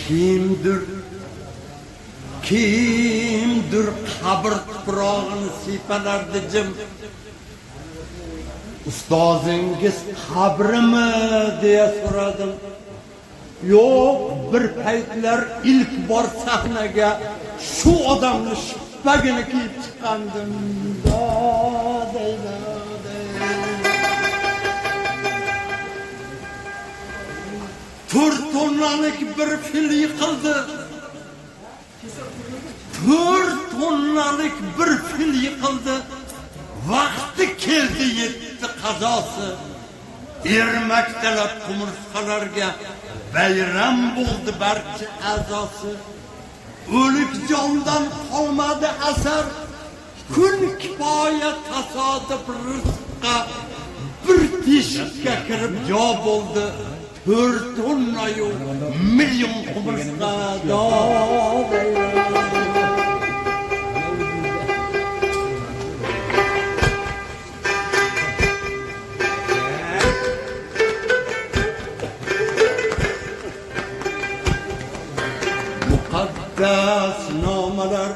kimdir qabr tuprog'ini siypalardi jim. Ustozingiz qabrimi deya so'radim. Yo'q, bir paytlar ilk bor sahnaga shu odamni shippagini kiyib chiqqandim. To'rt tonnalik bir fil yiqildi. To'rt tonnalik bir fil yiqildi. Vaqti keldi, yetdi qazosi. Ermaktalab qumursqalarga bayram bo'ldi barcha a'zosi. O'lik jondan qolmadi asar. Kun kifoya tasodif rizqqa bir teshikka kirib jo bo'ldi. 4 tonnayu milyon qumursqa muqaddas nomalar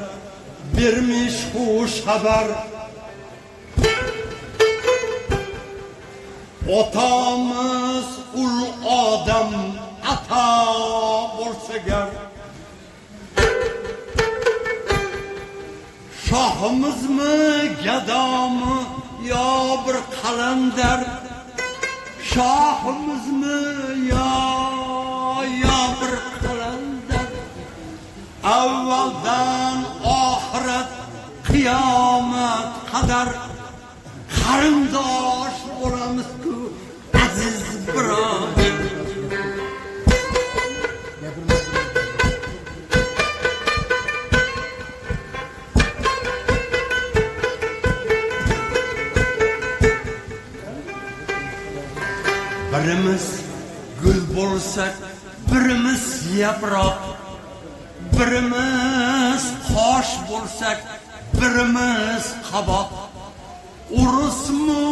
vermiş xush xabar. Otamiz ul odam ata bo'lsa gar. Shohimizmi gadomi yo bir qalandar. Shohimizmi yo bir qalandar. Avvaldan oxirat qiyomat qadar qarindosh bo'lamiz-ku aziz birodar. Birimiz gul bo'lsak, birimiz yaproq, birimiz qosh bo'lsak, birimiz qaboq. Urusmu,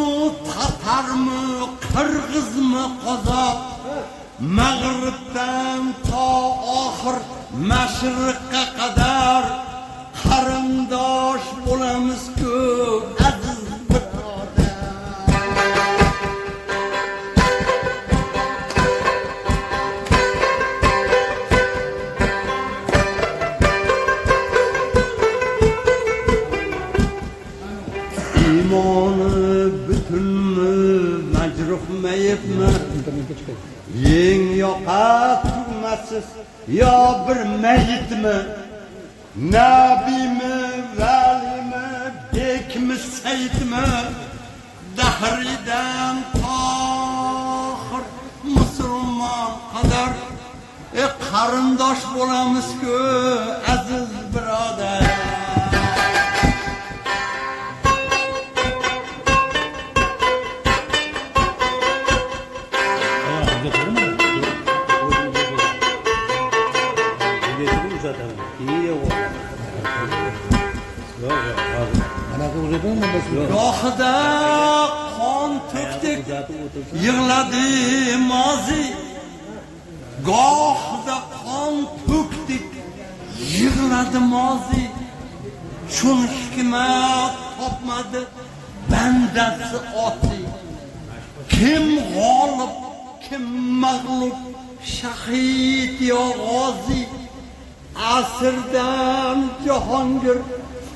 tatarmı, qirg'izmi, qozoq, mag'ribdan to oxir mashriqqa qadar qarindosh bo'lamiz-ku aziz birodar. İmanı bütünmü, mecruh meyipmi? Yeng yoqa turmasiz, yo bir meyitmi? Nabimi, valimi, bekmi, seyitmi? Dahridan tohir musulmon qadar qarindosh bo'lamiz-ku aziz birodar. Gohida qon to'kdik, yig'ladi mozi. Gohida qon to'kdik, yig'ladi mozi. Shun hikmat topmadi bandasi oti. Kim g'olib, kim mag'lub, shahid yo g'ozi. Asrdan Jahongir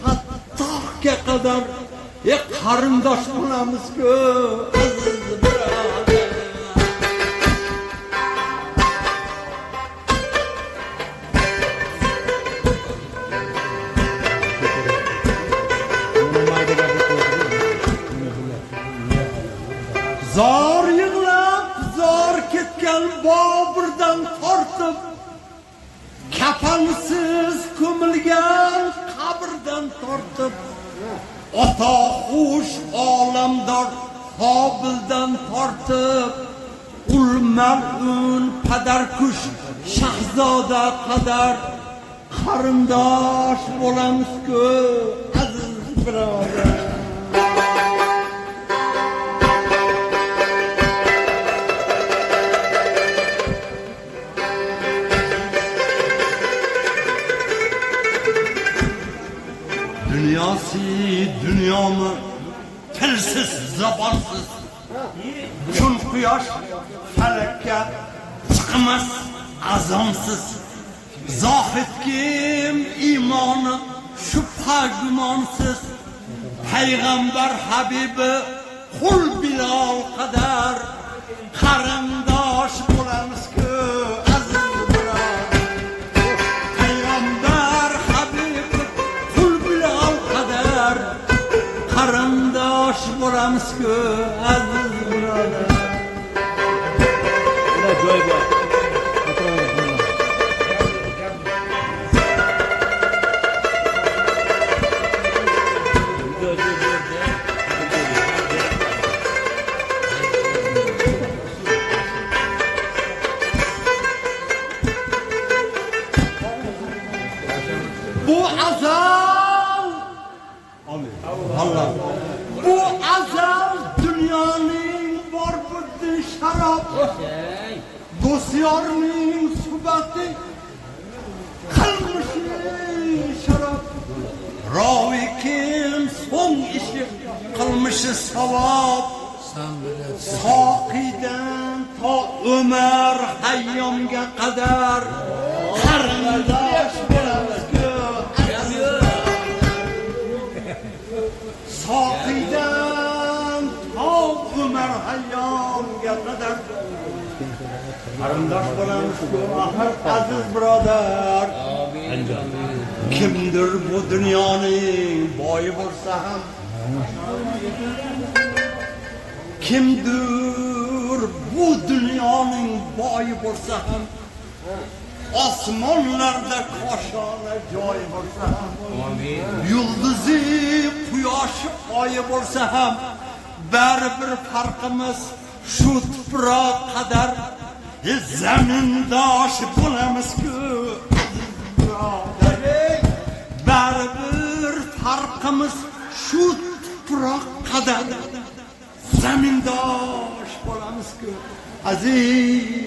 Fattohga qadar qarindosh bo'lamiz-ku aziz birodar. Zor yig'lab, zor ketgan Boburdan tortib, kafansiz ko'milgan qabrdan tortib, ota xush olamdor Qobildan tortib, ul mal'un padarkush Shahzoda qadar qarindosh bo'lamiz-ku aziz birodar. siyosiy dunyomi tilsiz zabonsiz kun quyosh falakka chiqmas azonsiz zohid kim iymoni shubha gumonsiz payg'ambar habibi qul bilol qadar qarindosh bo'lamiz-ku aziz birodar. Payg'ambar habibi qul bilol qadar qarindosh bo'lamiz-ku aziz birodar. Bu azal Allah bu azal dünyanın var buddi şarap do'styorning suhbati qilmishi sharaf rovi kim so'ng ishi qilmishi savob soqiydan to Umar Hayyomga qadar qarindosh bo'lamiz-ku soqiydan to Umar Hayyomga qadar qarindosh bo'lamiz-ku aziz birodar. Kimdir bu dunyoning boyi bo'lsa ham kimdir bu dunyoning boyi bo'lsa ham osmonlarda qoshona joy bo'lsa ham yulduzi quyoshi oyi bo'lsa ham baribir farqimiz shu tuproq qadar zamindosh bo'lamiz-ku baribir farqimiz shu tuproq qadar zamindosh bo'lamiz-ku aziz